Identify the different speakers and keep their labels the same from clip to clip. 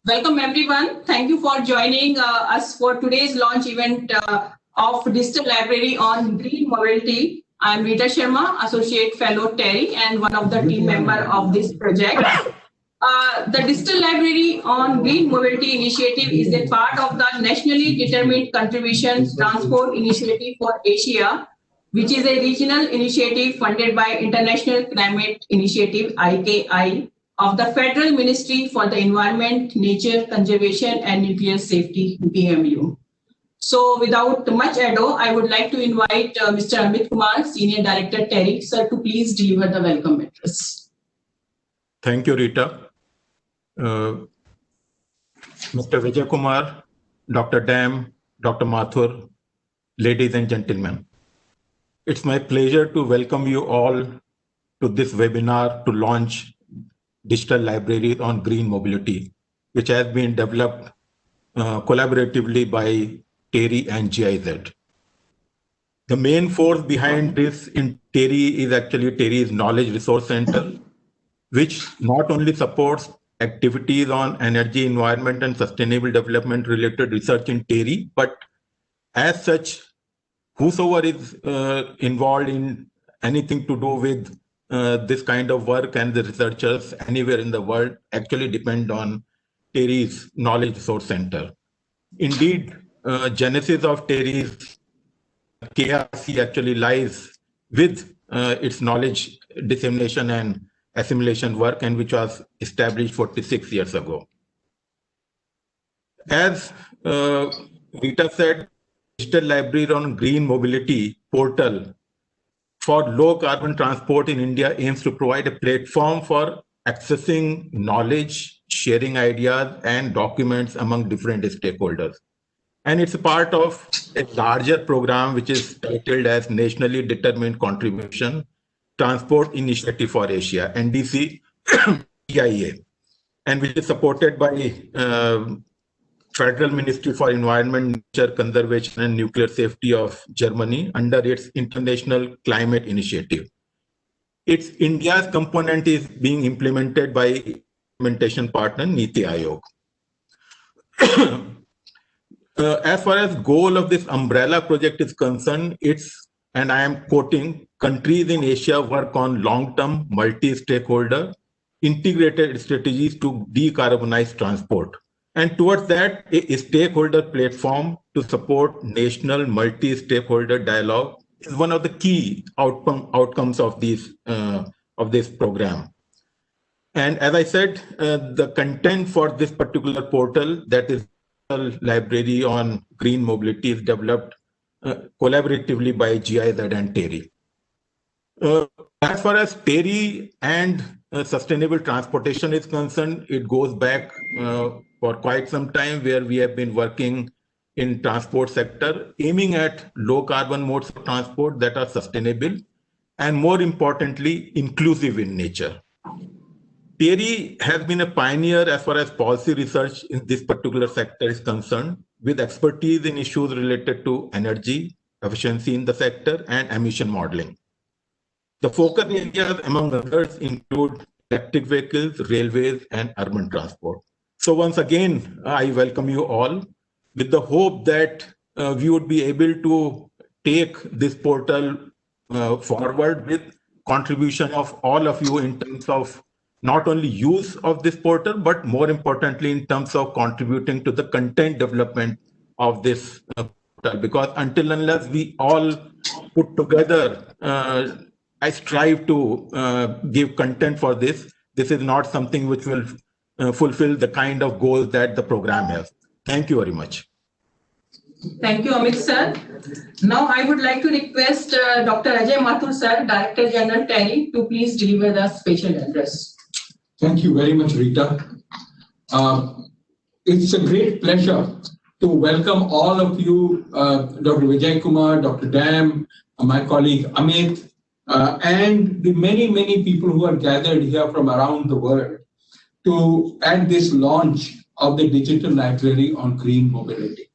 Speaker 1: Welcome everyone. Thank you for joining us for today's launch event of Digital Library on Green Mobility. I'm Rita Sharma, Associate Fellow TERI and one of the team members of this project. The Digital Library on Green Mobility Initiative is a part of the Nationally Determined Contributions Transport Initiative for Asia, which is a regional initiative funded by International Climate Initiative, IKI, of the Federal Ministry for the Environment, Nature, Conservation and Nuclear Safety, PMU. So without much ado, I would like to invite Mr. Amit Kumar, Senior Director, TERI, sir, to please deliver the welcome address.
Speaker 2: Thank you, Rita. Mr. Yijaka Kumar, Dr. Damm, Dr. Mathur, ladies and gentlemen. It's my pleasure to welcome you all to this webinar to launch Digital Library on Green Mobility, which has been developed collaboratively by TERI and GIZ. The main force behind this in TERI is actually TERI's Knowledge Resource Center, which not only supports activities on energy, environment, and sustainable development related research in TERI, but as such, whosoever is involved in anything to do with this kind of work and the researchers anywhere in the world actually depend on TERI's Knowledge Resource Center. Indeed, genesis of TERI's KRC actually lies with its knowledge dissemination and assimilation work, and which was established 46 years ago. As Rita said, Digital Library on Green Mobility portal for low carbon transport in India aims to provide a platform for accessing knowledge, sharing ideas and documents among different stakeholders. And it's a part of a larger program which is titled as Nationally Determined Contribution Transport Initiative for Asia, NDC-TIA, and which is supported by Federal Ministry for Environment, Nature, Conservation and Nuclear Safety of Germany under its International Climate Initiative. Its India's component is being implemented by implementation partner NITI Aayog. As far as goal of this umbrella project is concerned, it's, and I am quoting, countries in Asia work on long-term multi-stakeholder integrated strategies to decarbonize transport. And towards that, a stakeholder platform to support national multi-stakeholder dialogue is one of the key outcomes of this program. And as I said, the content for this particular portal, that is Library on Green Mobility, is developed collaboratively by GIZ and TERI. As far as TERI and sustainable transportation is concerned, it goes back for quite some time, where we have been working in transport sector, aiming at low carbon modes of transport that are sustainable and, more importantly, inclusive in nature. TERI has been a pioneer as far as policy research in this particular sector is concerned, with expertise in issues related to energy efficiency in the sector and emission modeling. The focus areas, among others, include electric vehicles, railways, and urban transport. So once again, I welcome you all with the hope that we would be able to take this portal forward with contribution of all of you in terms of not only use of this portal, but more importantly, in terms of contributing to the content development of this portal. Because until unless we all put together, I strive to give content for this, this is not something which will fulfill the kind of goals that the program has. Thank you very much.
Speaker 1: Thank you, Amit sir. Now I would like to request Dr. Ajay Mathur sir, Director General TERI, to please deliver the special address.
Speaker 3: Thank you very much, Rita. It's a great pleasure to welcome all of you, Dr. Yijaka Kumar, Dr. Damm, my colleague Amit, and the many people who are gathered here from around the world at this launch of the Digital Library on Green Mobility.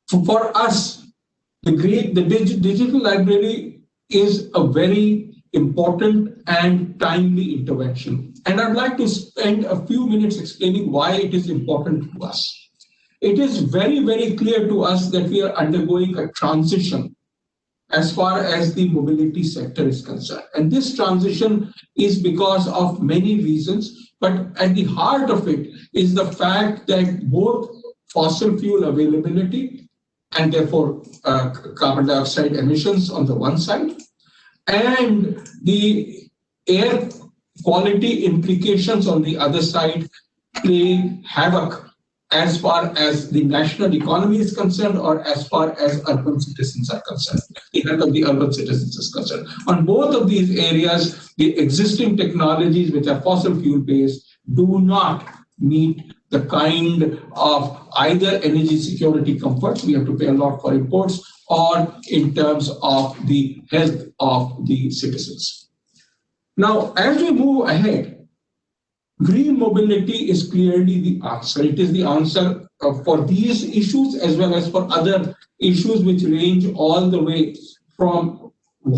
Speaker 3: For us, the Digital Library is a very important and timely intervention. And I'd like to spend a few minutes explaining why it is important to us. It is very, very clear to us that we are undergoing a transition as far as the mobility sector is concerned. And this transition is because of many reasons, but at the heart of it is the fact that both fossil fuel availability and therefore carbon dioxide emissions on the one side, and the air quality implications on the other side play havoc as far as the national economy is concerned or as far as urban citizens are concerned, the health of the urban citizens is concerned. On both of these areas, the existing technologies which are fossil fuel based do not meet the kind of either energy security comforts, we have to pay a lot for imports, or in terms of the health of the citizens. Now, as we move ahead, green mobility is clearly the answer. It is the answer for these issues as well as for other issues which range all the way from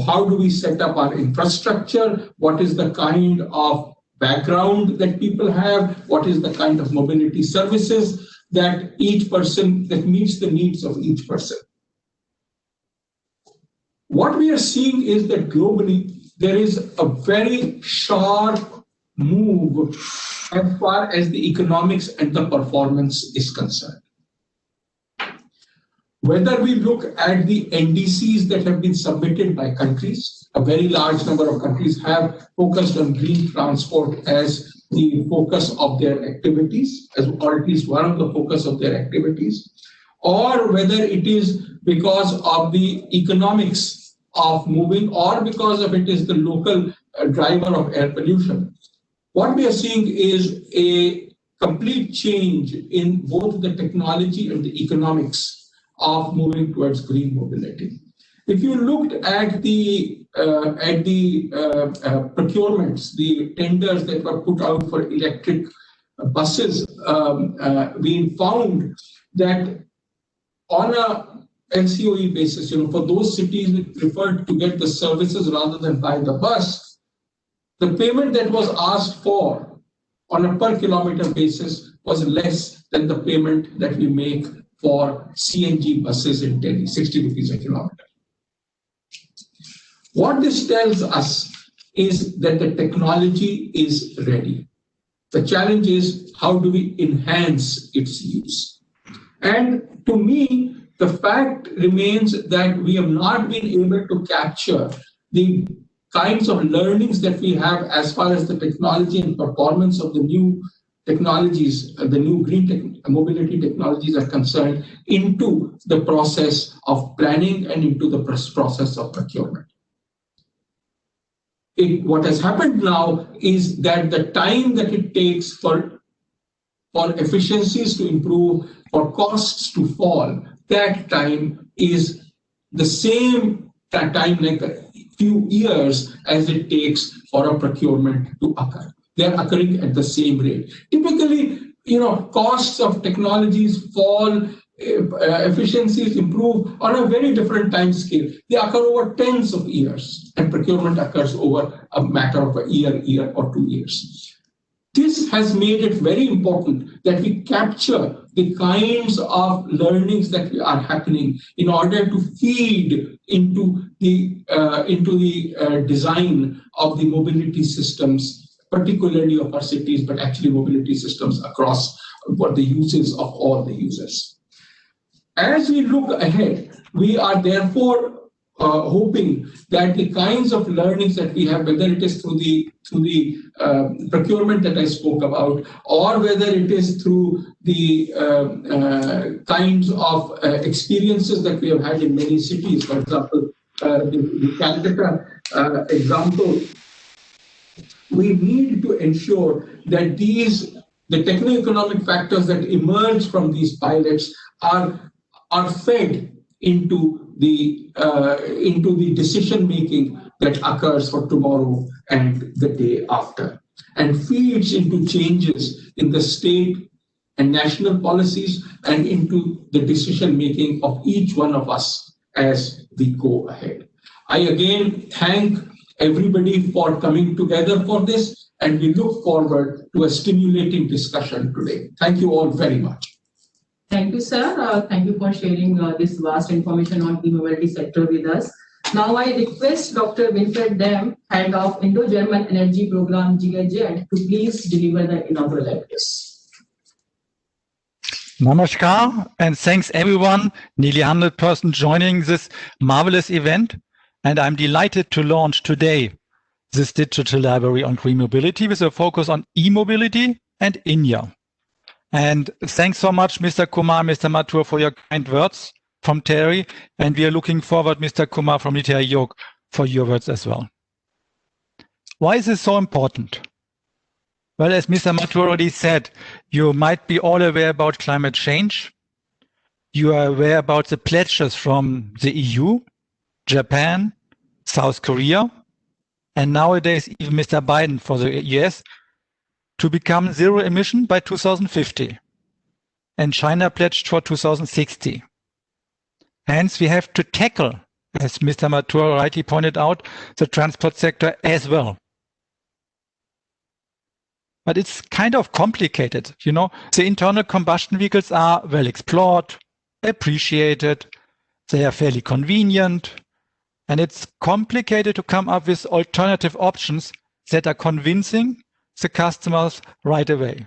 Speaker 3: how do we set up our infrastructure, what is the kind of background that people have, what is the kind of mobility services that each person, that meets the needs of each person. What we are seeing is that globally, there is a very sharp move as far as the economics and the performance is concerned. Whether we look at the NDCs that have been submitted by countries, a very large number of countries have focused on green transport as the focus of their activities, or at least one of the focus of their activities, or whether it is because of the economics of moving or because of it is the local driver of air pollution. What we are seeing is a complete change in both the technology and the economics of moving towards green mobility. If you looked at the procurements, the tenders that were put out for electric buses, we found that on a LCOE basis, for those cities which preferred to get the services rather than buy the bus, the payment that was asked for on a per kilometer basis was less than the payment that we make for CNG buses in TERI, 60 rupees a kilometer. What this tells us is that the technology is ready. The challenge is how do we enhance its use? And to me, the fact remains that we have not been able to capture the kinds of learnings that we have as far as the technology and performance of the new technologies, the new green mobility technologies are concerned, into the process of planning and into the process of procurement. What has happened now is that the time that it takes for efficiencies to improve, for costs to fall, that time is the same time, like a few years, as it takes for a procurement to occur. They are occurring at the same rate. Typically, costs of technologies fall, efficiencies improve on a very different time scale. They occur over tens of years, and procurement occurs over a matter of a year or 2 years. This has made it very important that we capture the kinds of learnings that are happening in order to feed into the design of the mobility systems, particularly of our cities, but actually mobility systems across what the uses of all the users. As we look ahead, we are therefore hoping that the kinds of learnings that we have, whether it is through the procurement that I spoke about, or whether it is through the kinds of experiences that we have had in many cities, for example, the Calcutta example, we need to ensure that the techno-economic factors that emerge from these pilots are fed into the decision making that occurs for tomorrow and the day after, and feeds into changes in the state and national policies and into the decision making of each one of us as we go ahead. I again thank everybody for coming together for this, and we look forward to a stimulating discussion today. Thank you all very much.
Speaker 1: Thank you, sir. Thank you for sharing this vast information on e-mobility sector with us. Now I request Dr. Winfried Damm, Head of Indo-German Energy Programme, GIZ, to please deliver the inaugural address.
Speaker 4: Namaskar, and thanks everyone, nearly 100 persons joining this marvelous event. And I'm delighted to launch today this digital library on green mobility with a focus on e-mobility and India. And thanks so much, Mr. Kumar, Mr. Mathur, for your kind words from TERI. And we are looking forward, Mr. Kumar from NITI Aayog, for your words as well. Why is this so important? Well, as Mr. Mathur already said, you might be all aware about climate change. You are aware about the pledges from the EU, Japan, South Korea, and nowadays even Mr. Biden for the US to become zero emission by 2050. And China pledged for 2060. Hence, we have to tackle, as Mr. Mathur rightly pointed out, the transport sector as well. But it's kind of complicated. You know, the internal combustion vehicles are well explored, appreciated, they are fairly convenient, and it's complicated to come up with alternative options that are convincing the customers right away.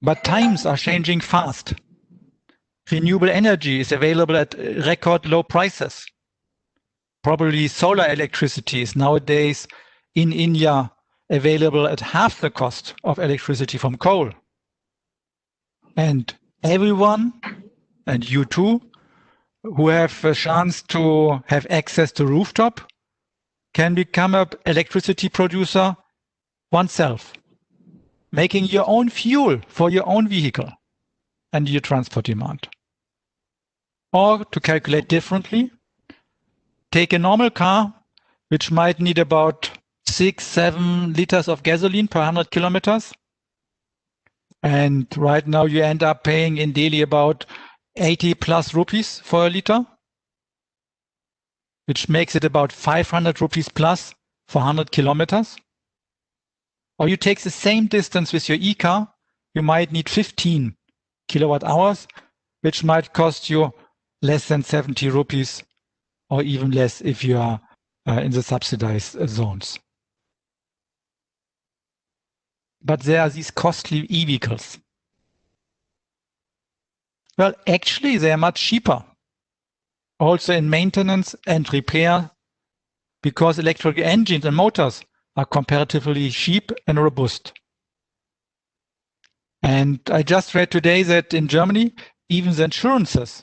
Speaker 4: But times are changing fast. Renewable energy is available at record low prices. Probably solar electricity is nowadays in India available at half the cost of electricity from coal. And everyone, and you too, who have a chance to have access to rooftop, can become an electricity producer oneself, making your own fuel for your own vehicle and your transport demand. Or to calculate differently, take a normal car, which might need about 6-7 liters of gasoline per 100 kilometers. And right now you end up paying in Delhi about 80 plus rupees for a liter, which makes it about 500 rupees plus for 100 kilometers. Or you take the same distance with your e-car, you might need 15 kilowatt hours, which might cost you less than 70 rupees or even less if you are in the subsidized zones. But there are these costly e-vehicles. Well, actually, they are much cheaper, also in maintenance and repair, because electric engines and motors are comparatively cheap and robust. And I just read today that in Germany, even the insurances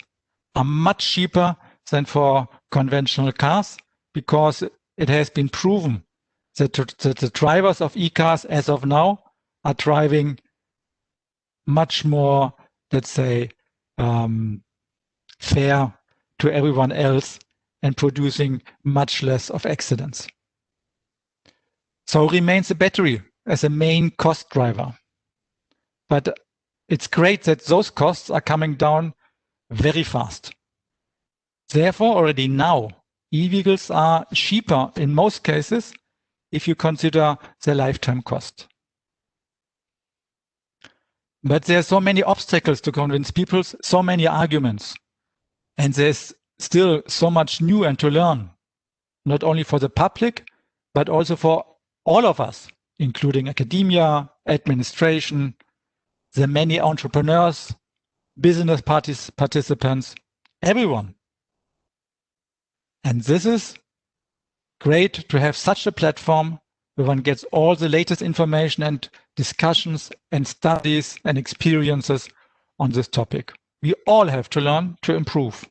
Speaker 4: are much cheaper than for conventional cars, because it has been proven that the drivers of e-cars as of now are driving much more, let's say, fair to everyone else and producing much less of accidents. So remains the battery as a main cost driver. But it's great that those costs are coming down very fast. Therefore, already now, e-vehicles are cheaper in most cases if you consider their lifetime cost. But there are so many obstacles to convince people, so many arguments. And there's still so much new and to learn, not only for the public, but also for all of us, including academia, administration, the many entrepreneurs, business participants, everyone. And this is great to have such a platform where one gets all the latest information and discussions and studies and experiences on this topic. We all have to learn to improve.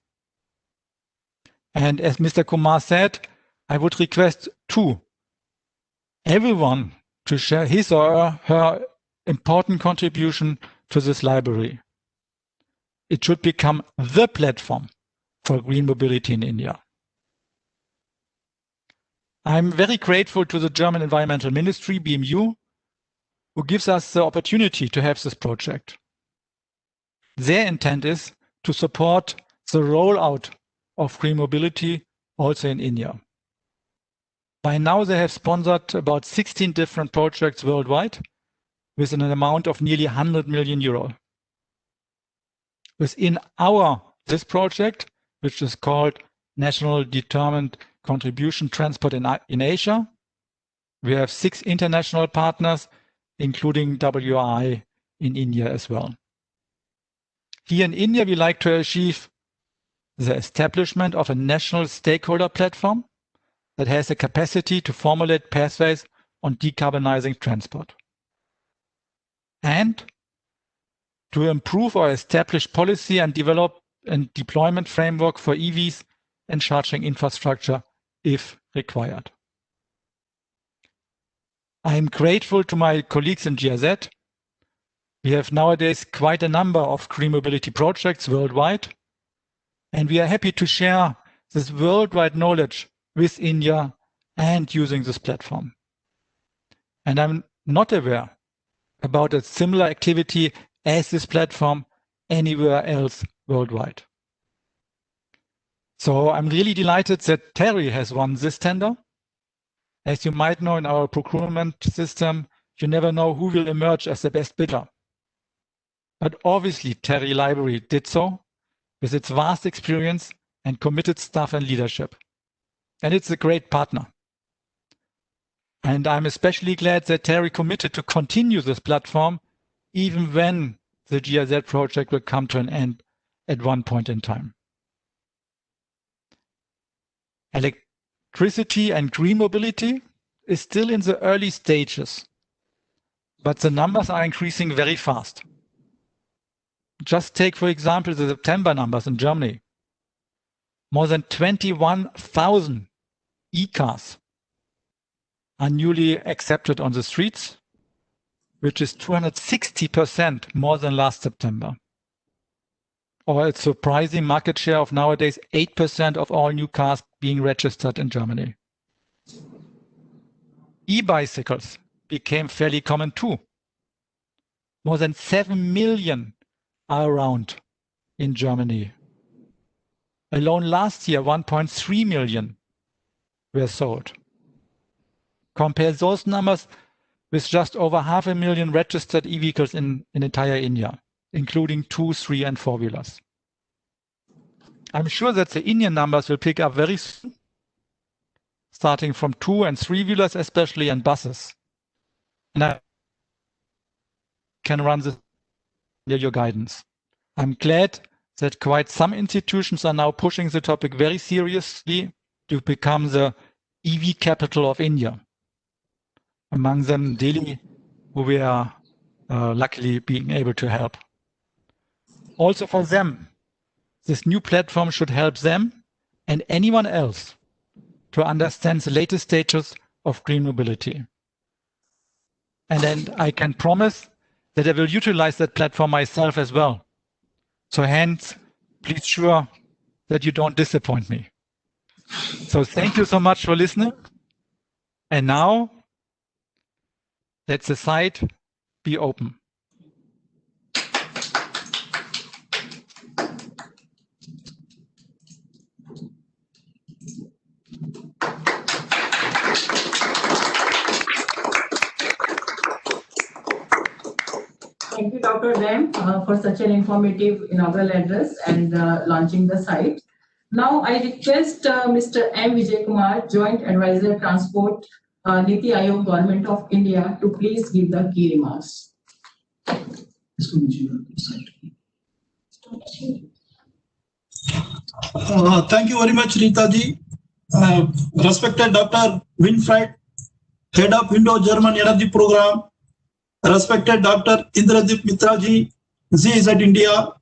Speaker 4: And as Mr. Kumar said, I would request everyone to share his or her important contribution to this library. It should become the platform for green mobility in India. I'm very grateful to the German Environmental Ministry, BMU, who gives us the opportunity to have this project. Their intent is to support the rollout of green mobility also in India. By now, they have sponsored about 16 different projects worldwide with an amount of nearly 100 million euro. Within this project, which is called National Determined Contribution Transport in Asia, we have 6 international partners, including WRI in India as well. Here in India, we like to achieve the establishment of a national stakeholder platform that has the capacity to formulate pathways on decarbonizing transport, and to improve or establish policy and develop a deployment framework for EVs and charging infrastructure if required. I am grateful to my colleagues in GIZ. We have nowadays quite a number of green mobility projects worldwide, and we are happy to share this worldwide knowledge with India and using this platform. And I'm not aware about a similar activity as this platform anywhere else worldwide. So I'm really delighted that TERI has won this tender. As you might know, in our procurement system, you never know who will emerge as the best bidder. But obviously TERI Library did so with its vast experience and committed staff and leadership. And it's a great partner. And I'm especially glad that TERI committed to continue this platform even when the GIZ project will come to an end at one point in time. Electricity and green mobility is still in the early stages, but the numbers are increasing very fast. Just take, for example, the September numbers in Germany. More than 21,000 e-cars are newly accepted on the streets, which is 260% more than last September. Or a surprising market share of nowadays 8% of all new cars being registered in Germany. E-bicycles became fairly common too. More than 7 million are around in Germany. Alone last year, 1.3 million were sold. Compare those numbers with just over 500,000 registered e-vehicles in entire India, including 2-, 3-, and 4-wheelers. I'm sure that the Indian numbers will pick up very soon, starting from 2- and 3-wheelers especially, and buses. And I can run this under your guidance. I'm glad that quite some institutions are now pushing the topic very seriously to become the EV capital of India. Among them, Delhi, who we are luckily being able to help. Also for them, this new platform should help them and anyone else to understand the latest stages of green mobility. And then I can promise that I will utilize that platform myself as well. So hence, please sure that you don't disappoint me. So thank you so much for listening. And now, let the site be open.
Speaker 1: Thank you, Dr. Damm, for such an informative inaugural address and launching the site. Now, I request Mr. M. Vijay Kumar, Joint Advisor Transport, NITI-Aayog, Government of India, to please give the key remarks.
Speaker 5: Thank you very much, Rita ji. Respected Dr. Winfried, Head of Indo-German Energy Programme, respected Dr. Indrajit Mitra ji, GIZ and India,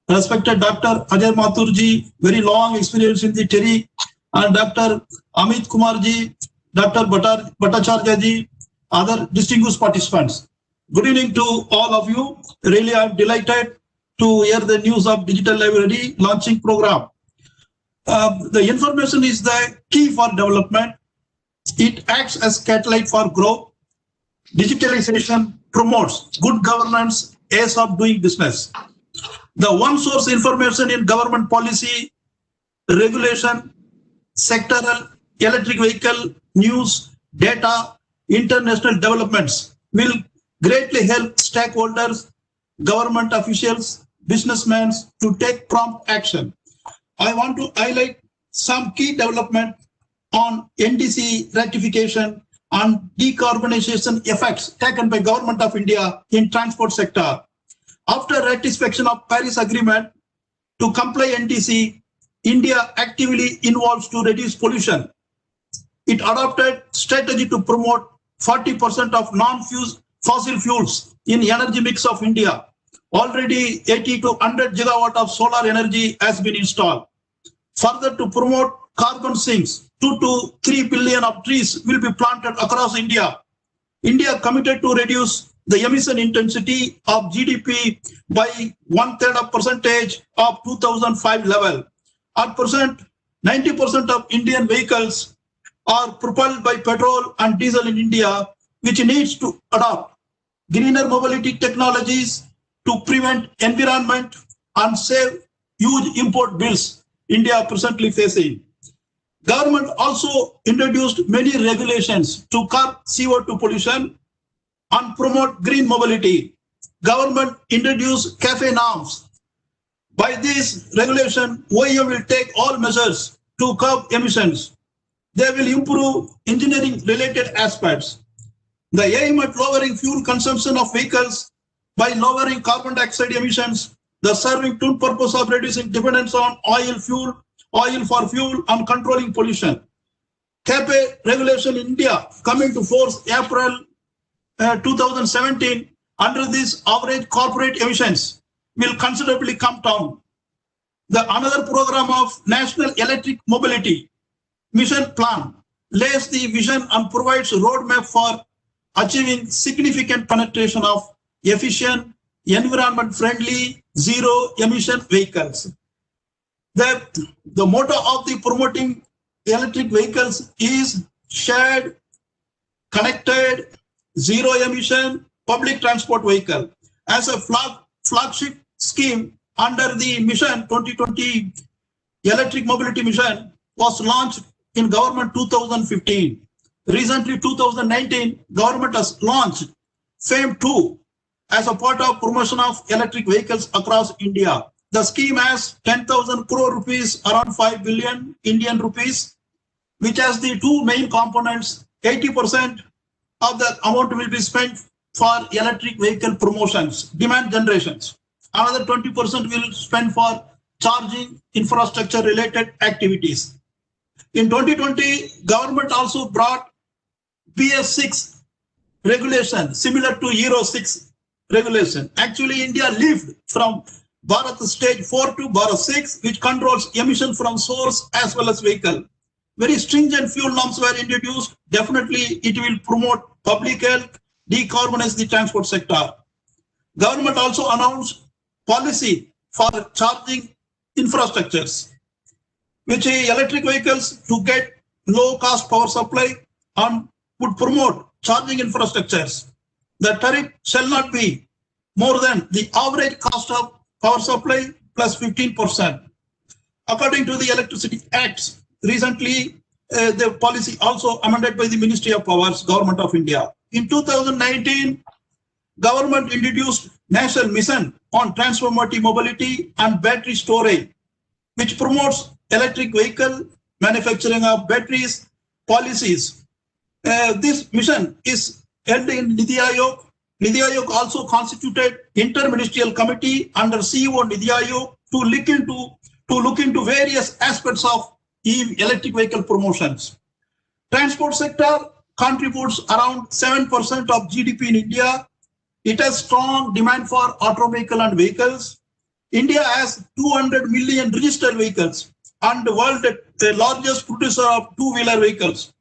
Speaker 5: respected Dr. Ajay Mathur ji, very long experience in the TERI, and Dr. Amit Kumar ji, Dr. Bhattacharya ji, other distinguished participants. Good evening to all of you. Really, I'm delighted to hear the news of Digital Library launching program. The information is the key for development. It acts as catalyst for growth. Digitalization promotes good governance, ease of doing business. The one source information in government policy, regulation, sectoral, electric vehicle, news, data, international developments will greatly help stakeholders, government officials, businessmen to take prompt action. I want to highlight some key development on NDC ratification and decarbonization effects taken by Government of India in transport sector. After ratification of Paris Agreement to comply NDC, India actively involves to reduce pollution. It adopted strategy to promote 40% of non-fossil fuels in energy mix of India. Already 80 to 100 gigawatt of solar energy has been installed. Further, to promote carbon sinks, 2 to 3 billion of trees will be planted across India. India committed to reduce the emission intensity of GDP by 1/3% of 2005 level. At present, 90% of Indian vehicles are propelled by petrol and diesel in India, which needs to adopt greener mobility technologies to prevent environment and save huge import bills India presently facing. Government also introduced many regulations to curb CO2 pollution and promote green mobility. Government introduced CAFE norms. By this regulation, OEM will take all measures to curb emissions. They will improve engineering related aspects. The aim at lowering fuel consumption of vehicles by lowering carbon dioxide emissions, the serving two purpose of reducing dependence on oil for fuel and controlling pollution. CAFE regulation in India coming to force April 2017. Under this, average corporate emissions will considerably come down. Another program of National Electric Mobility Mission Plan lays the vision and provides a roadmap for achieving significant penetration of efficient, environment-friendly, zero-emission vehicles. The motto of the promoting electric vehicles is shared, connected, zero-emission public transport vehicle. As a flagship scheme under the Mission 2020 Electric Mobility Mission was launched in government 2015. Recently, 2019, government has launched FAME 2 as a part of promotion of electric vehicles across India. The scheme has 10,000 crore rupees, around 5 billion Indian rupees, which has the two main components. 80% of the amount will be spent for electric vehicle promotions, demand generations. Another 20% will spend for charging infrastructure related activities. In 2020, government also brought BS6 regulation similar to Euro 6 regulation. Actually, India lived from Bharat stage 4 to Bharat 6, which controls emission from source as well as vehicle. Very stringent fuel norms were introduced. Definitely, it will promote public health, decarbonize the transport sector. Government also announced policy for charging infrastructures, which electric vehicles to get low cost power supply and would promote charging infrastructures. The tariff shall not be more than the average cost of power supply plus 15%. According to the Electricity Acts, recently the policy also amended by the Ministry of Powers, Government of India. In 2019, government introduced National Mission on Transformative Mobility and Battery Storage, which promotes electric vehicle manufacturing of batteries policies. This mission is held in NITI Aayog. NITI Aayog also constituted interministerial committee under CEO NITI Aayog to look into various aspects of electric vehicle promotions. Transport sector contributes around 7% of GDP in India. It has strong demand for automobile and vehicles. India has 200 million registered vehicles and the world the largest producer of two-wheeler vehicles.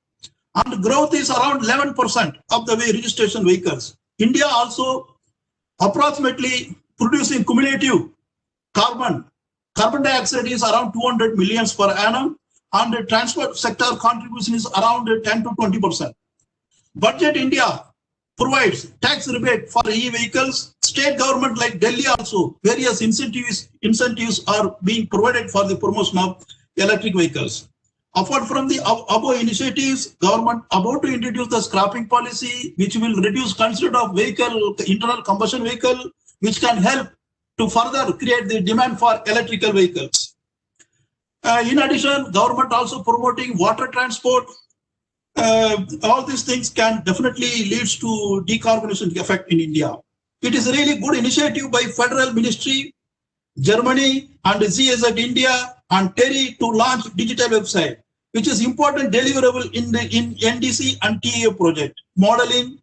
Speaker 5: And growth is around 11% of the registration vehicles. India also approximately producing cumulative carbon dioxide is around 200 millions per annum, and the transport sector contribution is around 10 to 20%. Budget India provides tax rebate for e-vehicles. State government like Delhi also, various incentives are being provided for the promotion of electric vehicles. Apart from the above initiatives, government about to introduce the scrapping policy, which will reduce consumption of internal combustion vehicle, which can help to further create the demand for electrical vehicles. In addition, government also promoting water transport. All these things can definitely lead to decarbonization effect in India. It is a really good initiative by Federal Ministry, Germany, and GIZ and India and TERI to launch digital website, which is important deliverable in NDC and TIA project. Modeling,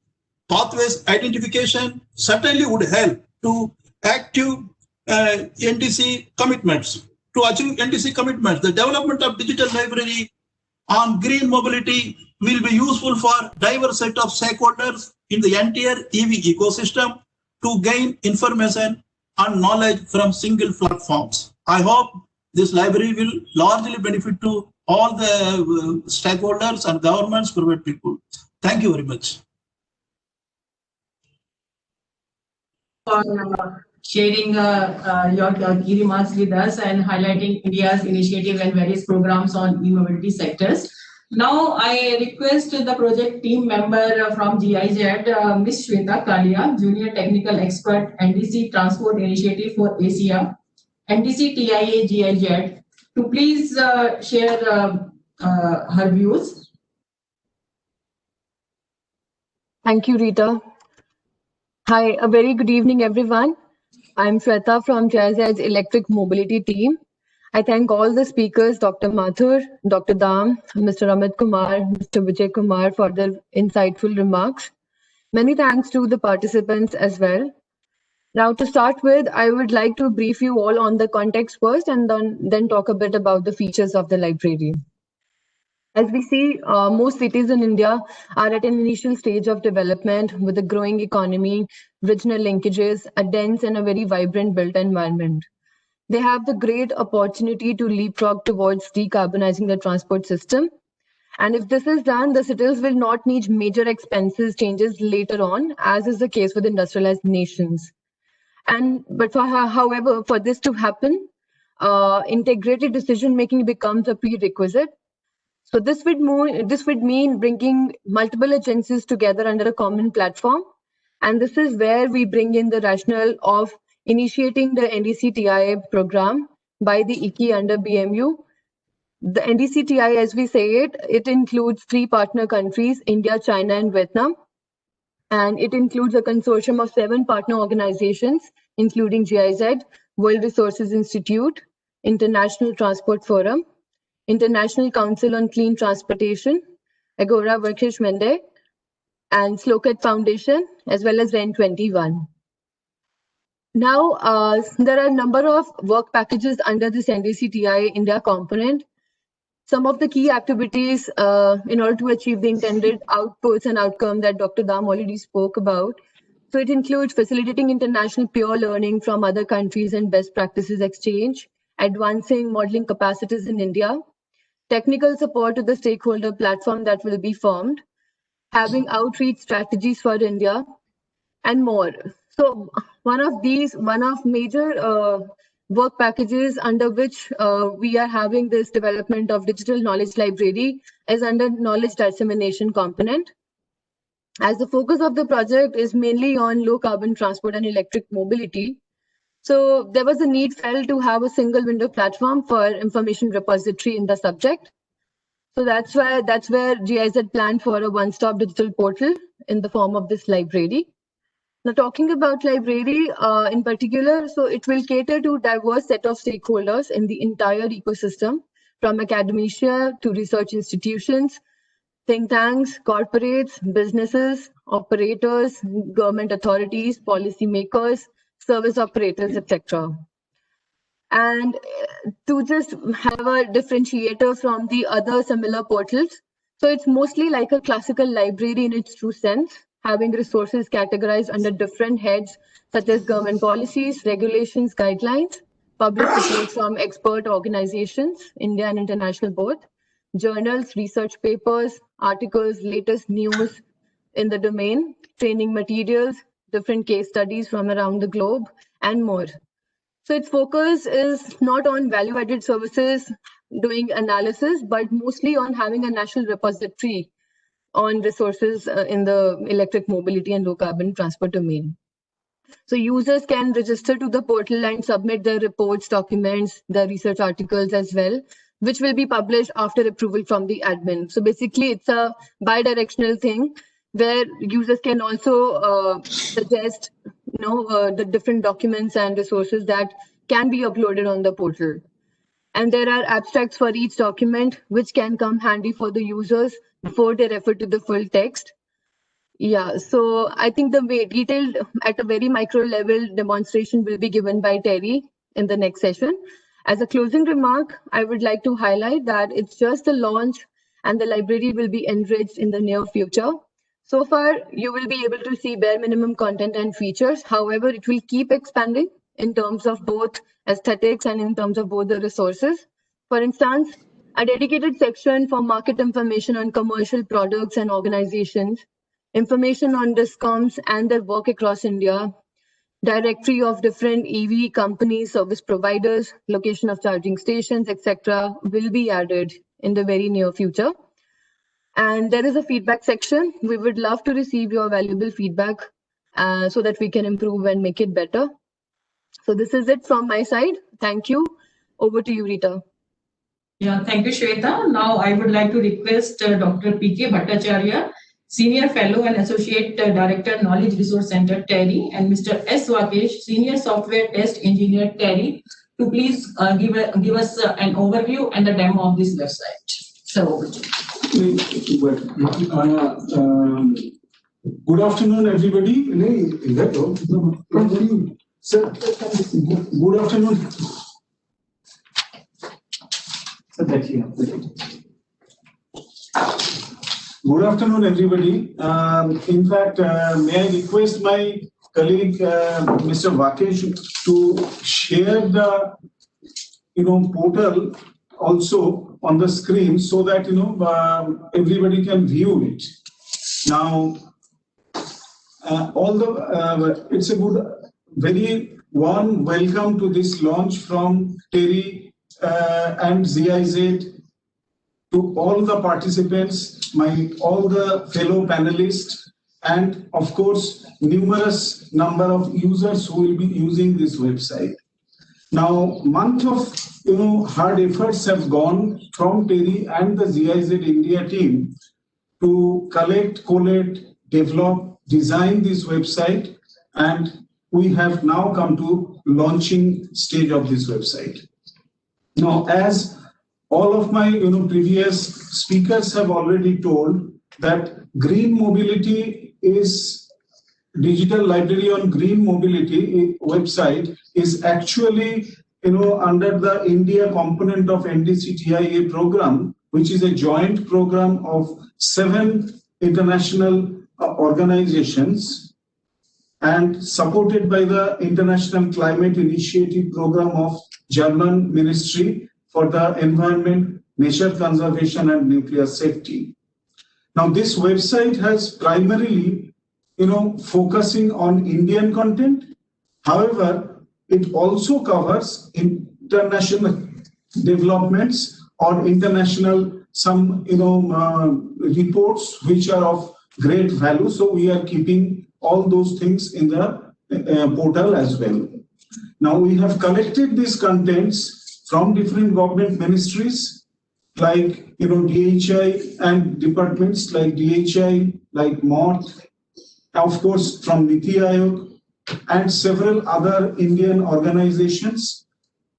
Speaker 5: pathways identification certainly would help to active NDC commitments. To achieve NDC commitments, the development of digital library on green mobility will be useful for diverse set of stakeholders in the entire EV ecosystem to gain information and knowledge from single platforms. I hope this library will largely benefit to all the stakeholders and governments, private people. Thank you very much.
Speaker 1: For sharing your key remarks with us and highlighting India's initiative and various programs on e-mobility sectors. Now I request the project team member from GIZ, Ms. Shweta Kalia, Junior Technical Expert, NDC Transport Initiative for Asia, NDC-TIA GIZ, to please share her views.
Speaker 6: Thank you, Rita. Hi, a very good evening, everyone. I'm Shweta from GIZ's Electric Mobility team. I thank all the speakers, Dr. Mathur, Dr. Damm, Mr. Amit Kumar, Mr. Vijay Kumar for their insightful remarks. Many thanks to the participants as well. Now to start with, I would like to brief you all on the context first and then talk a bit about the features of the library. As we see, most cities in India are at an initial stage of development with a growing economy, regional linkages, a dense and a very vibrant built environment. They have the great opportunity to leapfrog towards decarbonizing the transport system. And if this is done, the cities will not need major expenses changes later on, as is the case with industrialized nations. However, for this to happen, integrated decision-making becomes a prerequisite. So this would mean bringing multiple agencies together under a common platform. And this is where we bring in the rationale of initiating the NDC-TIA program by the ICI under BMU. The NDC-TIA, as we say it includes 3 partner countries, India, China, and Vietnam. And it includes a consortium of 7 partner organizations, including GIZ, World Resources Institute, International Transport Forum, International Council on Clean Transportation, Agora Vakesh Sankaran, and Slokat Foundation, as well as REN 21. Now, there are a number of work packages under this NDC-TIA India component. Some of the key activities in order to achieve the intended outputs and outcome that Dr. Damm already spoke about. So it includes facilitating international peer learning from other countries and best practices exchange, advancing modeling capacities in India, technical support to the stakeholder platform that will be formed, having outreach strategies for India, and more. So one of major work packages under which we are having this development of digital knowledge library is under knowledge dissemination component. As the focus of the project is mainly on low carbon transport and electric mobility, so there was a need felt to have a single window platform for information repository in the subject. So that's where GIZ planned for a one-stop digital portal in the form of this library. Now, talking about library in particular, so it will cater to diverse set of stakeholders in the entire ecosystem, from academia to research institutions, think tanks, corporates, businesses, operators, government authorities, policymakers, service operators, etc. And to just have a differentiator from the other similar portals, so it's mostly like a classical library in its true sense, having resources categorized under different heads such as government policies, regulations, guidelines, public support from expert organizations, India and international both, journals, research papers, articles, latest news in the domain, training materials, different case studies from around the globe, and more. So its focus is not on value-added services, doing analysis, but mostly on having a national repository on resources in the electric mobility and low carbon transport domain. So users can register to the portal and submit their reports, documents, their research articles as well, which will be published after approval from the admin. So basically, it's a bi-directional thing where users can also suggest, the different documents and resources that can be uploaded on the portal. And there are abstracts for each document, which can come handy for the users before they refer to the full text. Yeah, so I think the detailed at a very micro level demonstration will be given by TERI in the next session. As a closing remark, I would like to highlight that it's just a launch and the library will be enriched in the near future. So far, you will be able to see bare minimum content and features. However, it will keep expanding in terms of both aesthetics and in terms of both the resources. For instance, a dedicated section for market information on commercial products and organizations, information on DISCOMs and their work across India, directory of different EV companies, service providers, location of charging stations, etc. will be added in the very near future. And there is a feedback section. We would love to receive your valuable feedback so that we can improve and make it better. So this is it from my side. Thank you. Over to you, Rita.
Speaker 1: Yeah, thank you, Shweta. Now I would like to request Dr. P.K. Bhattacharya, Senior Fellow and Associate Director, Knowledge Resource Center, TERI, and Mr. S. Vakesh, Senior Software Test Engineer, TERI, to please give us an overview and a demo of this website. So, over to you.
Speaker 7: Good afternoon, everybody. Sir, good afternoon. Good afternoon, everybody. In fact, may I request my colleague, Mr. Vakesh, to share the portal also on the screen so that everybody can view it. Now, it's a good, very warm welcome to this launch from TERI and GIZ, to all the participants, all the fellow panelists, and of course, numerous number of users who will be using this website. Now, month of hard efforts have gone from TERI and the GIZ India team to collect, collate, develop, design this website, and we have now come to launching stage of this website. Now, as all of my previous speakers have already told, that Green Mobility is digital library on Green Mobility website is actually under the India component of NDC-TIA program, which is a joint program of 7 international organizations and supported by the International Climate Initiative program of German Ministry for the Environment, Nature Conservation and Nuclear Safety. Now, this website has primarily, focusing on Indian content. However, it also covers international developments or international reports which are of great value. So we are keeping all those things in the portal as well. Now, we have collected these contents from different government ministries like DHI and departments like DHI, like MOT, of course from NITI Aayog and several other Indian organizations,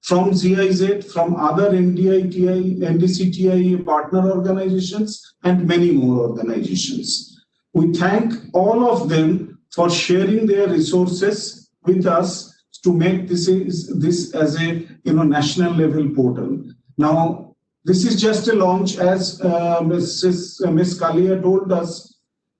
Speaker 7: from GIZ, from other NDC-TIA partner organizations, and many more organizations. We thank all of them for sharing their resources with us to make this as a national level portal. Now, this is just a launch, as Ms. Kalia told us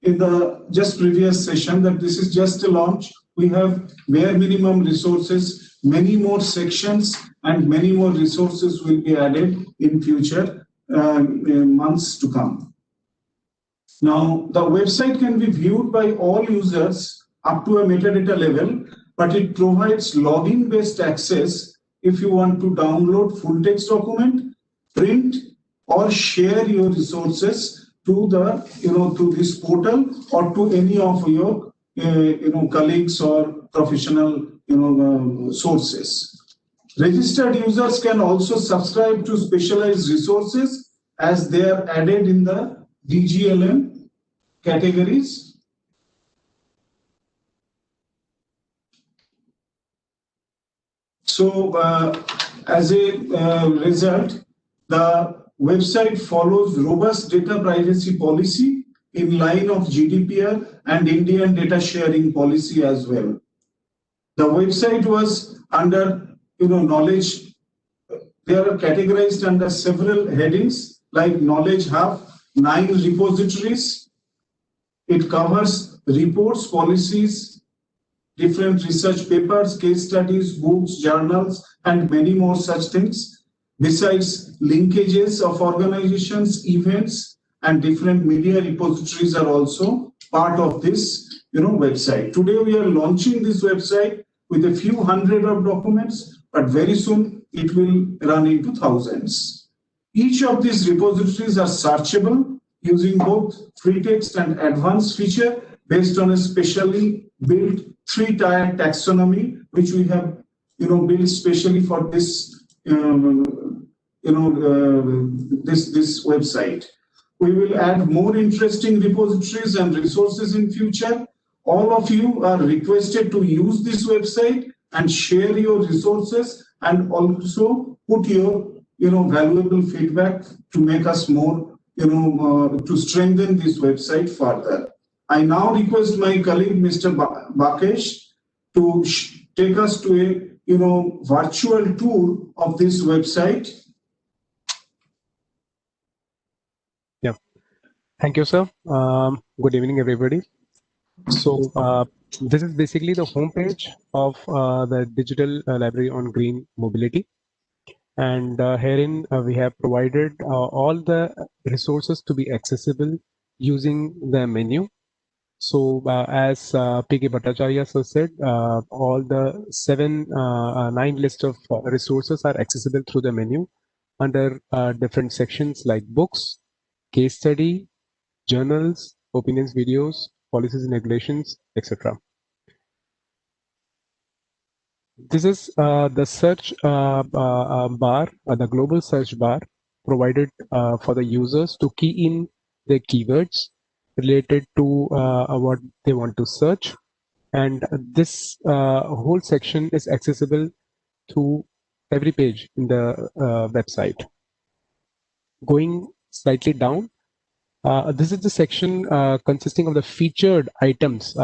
Speaker 7: in the just previous session, that this is just a launch. We have bare minimum resources, many more sections, and many more resources will be added in future months to come. Now, the website can be viewed by all users up to a metadata level, but it provides login-based access if you want to download full text document print or share your resources to the, to this portal or to any of your, colleagues or professional, sources. Registered users can also subscribe to specialized resources as they are added in the DGLM categories. So as a result, the website follows robust data privacy policy in line of GDPR and Indian data sharing policy as well. The website was under, knowledge. They are categorized under several headings like Knowledge Hub, 9 repositories. It covers reports, policies, different research papers, case studies, books, journals, and many more such things. Besides, linkages of organizations, events, and different media repositories are also part of this, website. Today we are launching this website with a few hundred of documents, but very soon it will run into thousands. Each of these repositories are searchable using both free text and advanced feature based on a specially built 3-tier taxonomy, which we have, built specially for this, this website. We will add more interesting repositories and resources in future. All of you are requested to use this website and share your resources and also put your, valuable feedback to make us more, to strengthen this website further. I now request my colleague, Mr. Vakesh, to take us to a, virtual tour of this website.
Speaker 8: Yeah, thank you, sir. Good evening, everybody. So this is basically the homepage of the Digital Library on Green Mobility. And herein we have provided all the resources to be accessible using the menu. So as P.K. Bhattacharya sir said, all the 9 list of resources are accessible through the menu under different sections like books, case study, journals, opinions, videos, policies and regulations, etc. This is the search bar, the global search bar provided for the users to key in their keywords related to what they want to search. And this whole section is accessible to every page in the website. Going slightly down, this is the section consisting of the featured items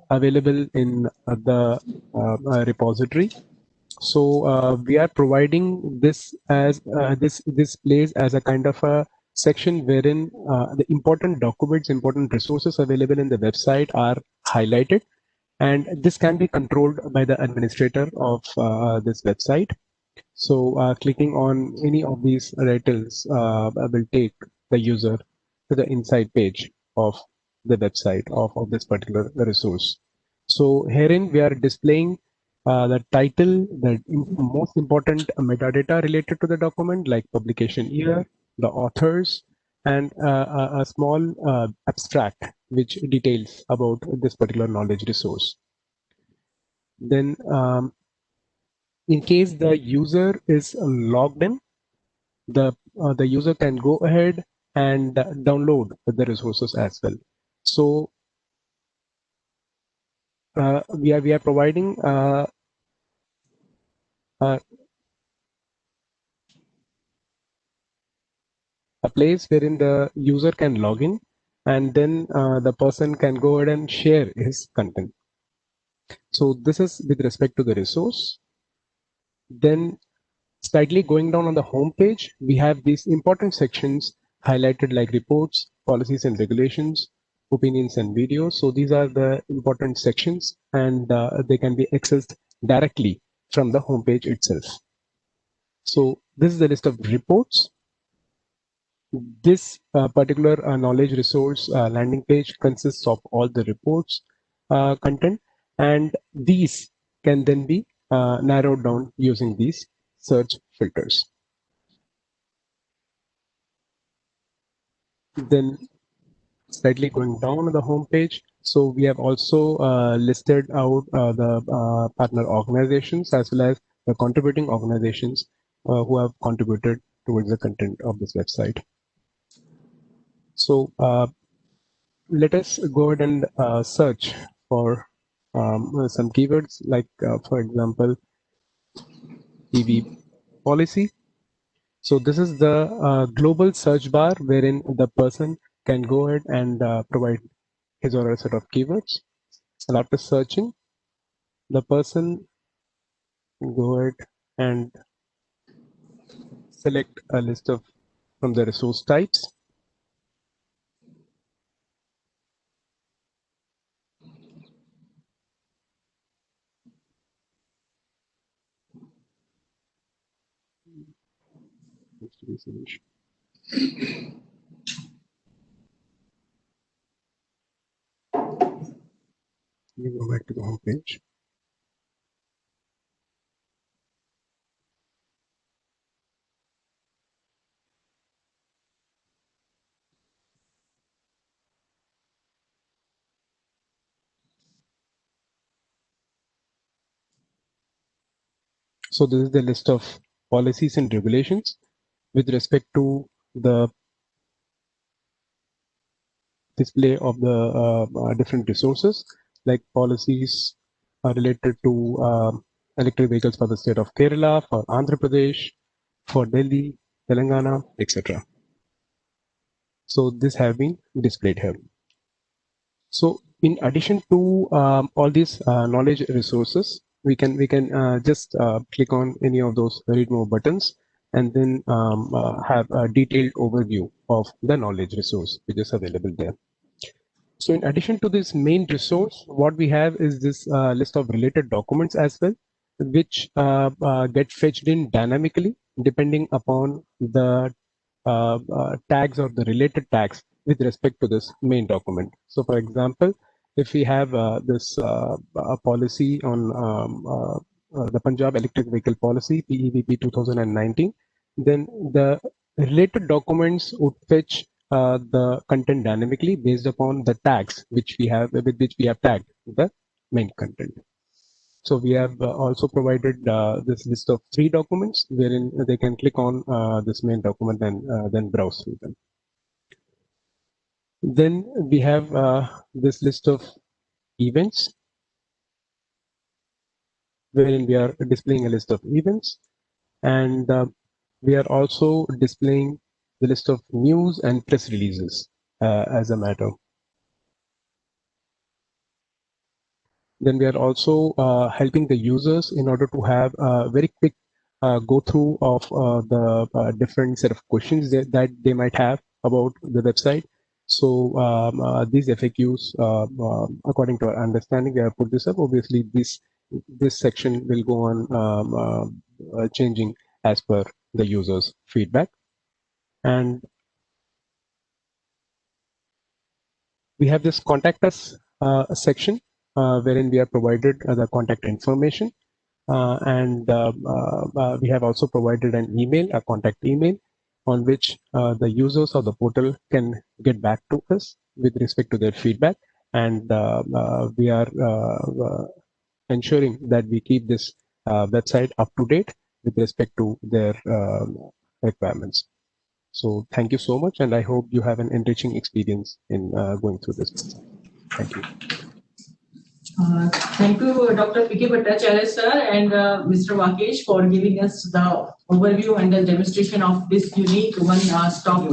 Speaker 8: available in the repository. So we are providing this as this plays as a kind of a section wherein the important documents, important resources available in the website are highlighted, and this can be controlled by the administrator of this website. So clicking on any of these titles will take the user to the inside page of the website of this particular resource. So herein we are displaying the title, the most important metadata related to the document, like publication year, the authors, and a small abstract which details about this particular knowledge resource. Then in case the user is logged in, the user can go ahead and download the resources as well. So we are providing a place wherein the user can log in, and then the person can go ahead and share his content. So this is with respect to the resource. Then slightly going down on the home page, we have these important sections highlighted like reports, policies and regulations, opinions and videos. So these are the important sections, and they can be accessed directly from the home page itself. So this is the list of reports. This particular knowledge resource landing page consists of all the reports content, and these can then be narrowed down using these search filters. Then slightly going down on the home page. So we have also listed out the partner organizations as well as the contributing organizations who have contributed towards the content of this website. So let us go ahead and search for some keywords like, for example, EV policy. So this is the global search bar wherein the person can go ahead and provide his or her set of keywords. And after searching, the person can go ahead and select a list of from the resource types. We go back to the home page. So this is the list of policies and regulations with respect to the display of the different resources, like policies are related to electric vehicles for the state of Kerala, for Andhra Pradesh, for Delhi, Telangana, etc. So this have been displayed here. So in addition to all these knowledge resources, we can just click on any of those read more buttons and then have a detailed overview of the knowledge resource which is available there. So in addition to this main resource, what we have is this list of related documents as well, which get fetched in dynamically depending upon the tags or the related tags with respect to this main document. So for example, if we have this policy on the Punjab Electric Vehicle Policy, PEVP 2019, then the related documents would fetch the content dynamically based upon the tags which we have with which we have tagged the main content. So we have also provided this list of 3 documents wherein they can click on this main document and then browse through them. Then we have this list of events wherein we are displaying a list of events, and we are also displaying the list of news and press releases as a matter. Then we are also helping the users in order to have a very quick go through of the different set of questions that they might have about the website. So these FAQs, according to our understanding, we have put this up. Obviously, this section will go on changing as per the user's feedback. And we have this contact us section wherein we have provided the contact information, and we have also provided an email, a contact email, on which the users of the portal can get back to us with respect to their feedback, and we are ensuring that we keep this website up to date with respect to their requirements. So thank you so much, and I hope you have an enriching experience in going through this website. Thank you.
Speaker 1: Thank you, Dr. P.K. Bhattacharya, sir, and Mr. Vakesh for giving us the overview and the demonstration of this unique one-stop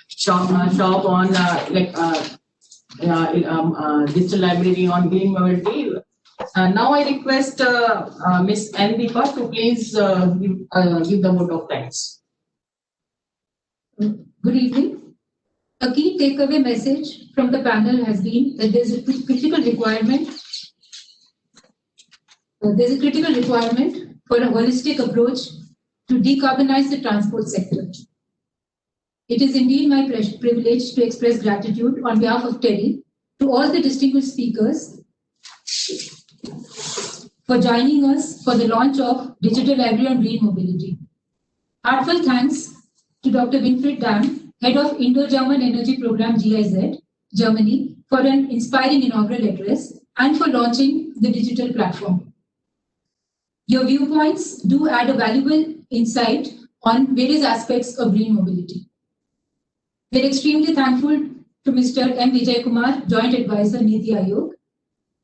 Speaker 1: shop on digital library on green mobility. Now I request Ms. N. Deepa to please give the vote of thanks.
Speaker 9: Good evening. A key takeaway message from the panel has been that there's a critical requirement. There's a critical requirement for a holistic approach to decarbonize the transport sector. It is indeed my privilege to express gratitude on behalf of TERI to all the distinguished speakers for joining us for the launch of Digital Library on Green Mobility. Heartfelt thanks to Dr. Winfried Damm Head of Indo-German Energy Programme GIZ, Germany, for an inspiring inaugural address and for launching the digital platform. Your viewpoints do add a valuable insight on various aspects of green mobility. We're extremely thankful to Mr. M. Yijaka Kumar, Joint Advisor, NITI Aayog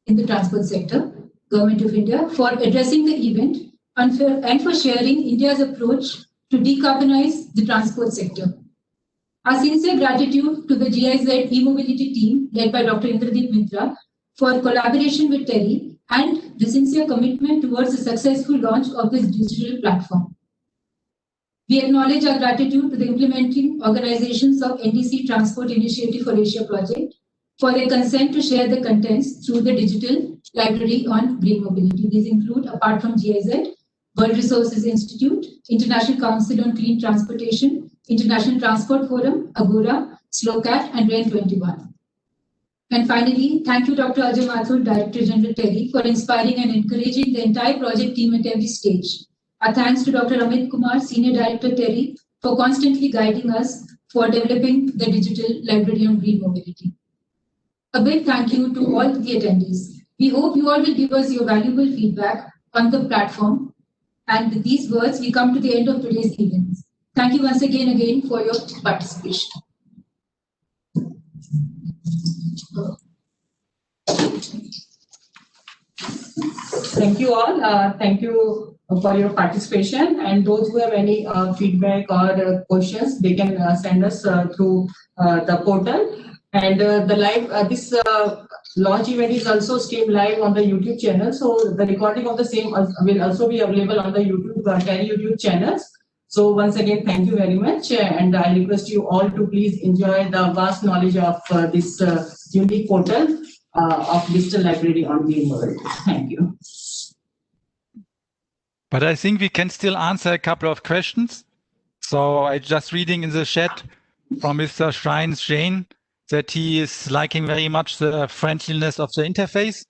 Speaker 9: in the transport sector, Government of India, for addressing the event and for sharing India's approach to decarbonize the transport sector. Our sincere gratitude to the GIZ e-mobility team led by Dr. Indradeep Mitra for collaboration with TERI and the sincere commitment towards the successful launch of this digital platform. We acknowledge our gratitude to the implementing organizations of NDC Transport Initiative for Asia project for their consent to share the contents through the digital library on green mobility. These include, apart from GIZ, World Resources Institute, International Council on Clean Transportation, International Transport Forum, Agora, SLOCAT, and REN21. And finally, thank you, Dr. Ajay Mathur, Director General TERI, for inspiring and encouraging the entire project team at every stage. Our thanks to Dr. Amit Kumar, Senior Director TERI, for constantly guiding us for developing the digital library on green mobility. A big thank you to all the attendees. We hope you all will give us your valuable feedback on the platform. And with these words, we come to the end of today's event. Thank you once again for your participation.
Speaker 1: Thank you all. Thank you for your participation. And those who have any feedback or questions, they can send us through the portal. And the live this launch event is also streamed live on the YouTube channel. So the recording of the same will also be available on the YouTube TERI YouTube channels. So once again, thank you very much. And I request you all to please enjoy the vast knowledge of this unique portal of digital library on green mobility. Thank you.
Speaker 4: But I think we can still answer a couple of questions. So I just reading in the chat from Mr. Shrines Jane that he is liking very much the friendliness of the interface,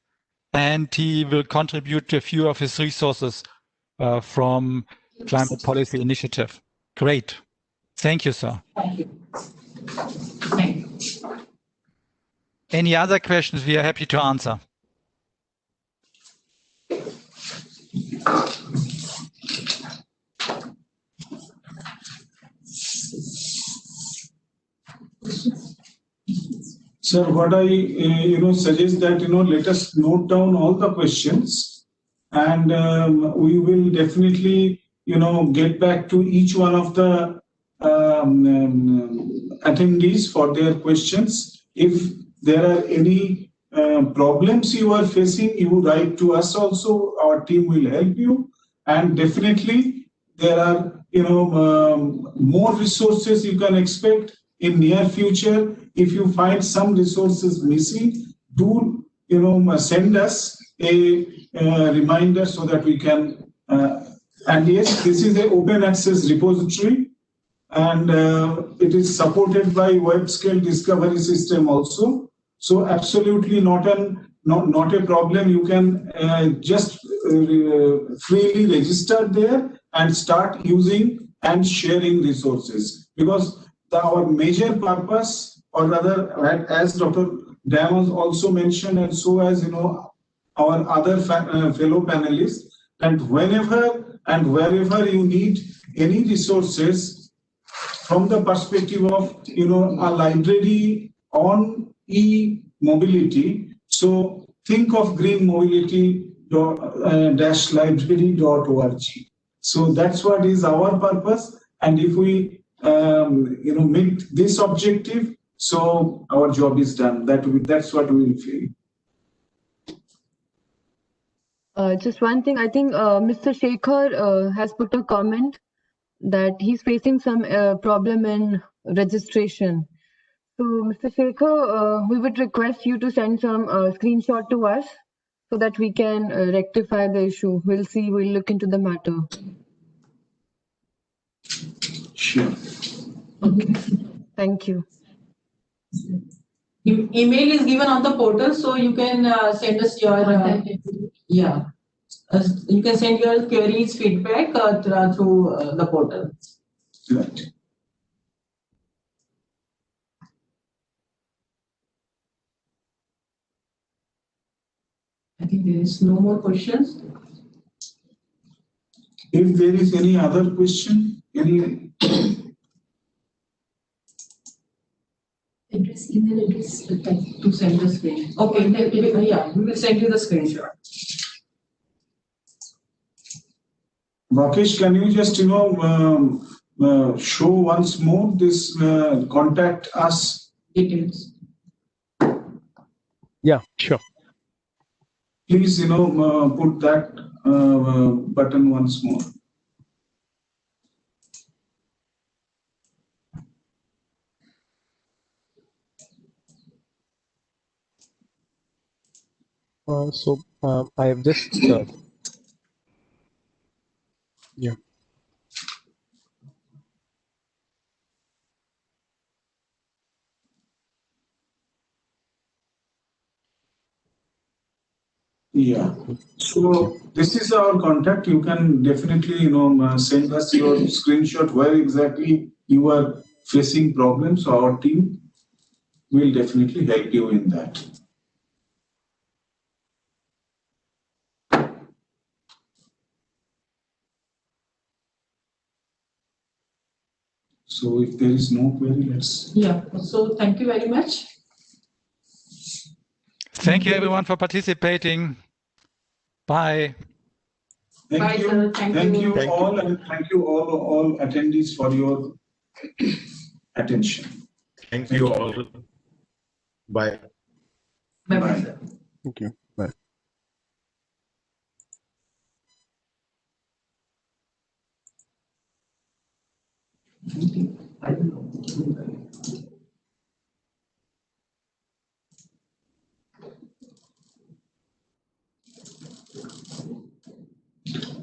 Speaker 4: and he will contribute to a few of his resources from Climate Policy Initiative. Great. Thank you, sir.
Speaker 1: Thank you. Thank you.
Speaker 4: Any other questions we are happy to answer?
Speaker 7: Sir, what I suggest that let us note down all the questions, and we will definitely get back to each one of the attendees for their questions. If there are any problems you are facing, you write to us also. Our team will help you, and definitely there are more resources you can expect in near future. If you find some resources missing, do send us a reminder so that we can. And yes, this is an open access repository, and it is supported by web scale discovery system also. So absolutely not a problem. You can just freely register there and start using and sharing resources, because our major purpose, or rather, as Dr. Damm has also mentioned, and so as our other fellow panelists, and whenever and wherever you need any resources from the perspective of a library on e-mobility, so think of greenmobility-library.org. So that's what is our purpose, and if we meet this objective, so our job is done. That's what we will feel.
Speaker 6: Just one thing, I think Mr. Shekhar has put a comment that he's facing some problem in registration. So Mr. Shekhar, we would request you to send some screenshot to us so that we can rectify the issue. We'll look into the matter.
Speaker 7: Sure.
Speaker 6: Okay. Thank you.
Speaker 1: Email is given on the portal, so you can send us your you can send your queries, feedback through the portal.
Speaker 7: Right.
Speaker 1: I think there is no more questions.
Speaker 7: If there is any other question, any
Speaker 9: Address, email address.
Speaker 1: To send the screen. Okay, yeah, we will send you the screenshot.
Speaker 7: Vakesh, can you just show once more this contact us
Speaker 1: Details.
Speaker 8: Yeah, sure.
Speaker 7: please put that button once more.
Speaker 8: I have just yeah.
Speaker 7: Yeah. So this is our contact. You can definitely send us your screenshot where exactly you are facing problems. Our team will definitely help you in that. So if there is no query, let's.
Speaker 1: Yeah, so thank you very much.
Speaker 4: Thank you everyone for participating. Bye.
Speaker 7: Thank
Speaker 1: Bye,
Speaker 7: you.
Speaker 1: sir. Thank you.
Speaker 2: Thank
Speaker 7: all, and thank you all attendees for your attention.
Speaker 2: Thank you all. Bye.
Speaker 1: Bye-bye,
Speaker 7: Bye.
Speaker 1: sir.
Speaker 8: Thank you. Bye.
Speaker 1: I don't know.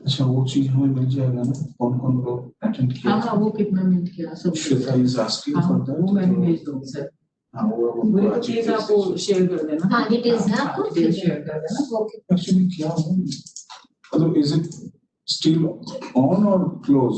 Speaker 7: अच्छा वो चीज हमें मिल जाएगा ना कौन लोग attend किया
Speaker 1: हाँ वो कितना मिनट किया सब
Speaker 7: श्वेता इज आस्किंग
Speaker 1: हाँ
Speaker 7: फॉर दैट
Speaker 1: वो मैंने भेज दूँ सर
Speaker 7: हाँ वो
Speaker 1: वो प्लीज आप वो शेयर कर देना
Speaker 9: हाँ डिटेल्स है आपको
Speaker 1: डिटेल्स शेयर कर देना ओके
Speaker 7: एक्चुअली क्या है मतलब इज इट स्टिल ऑन और क्लोज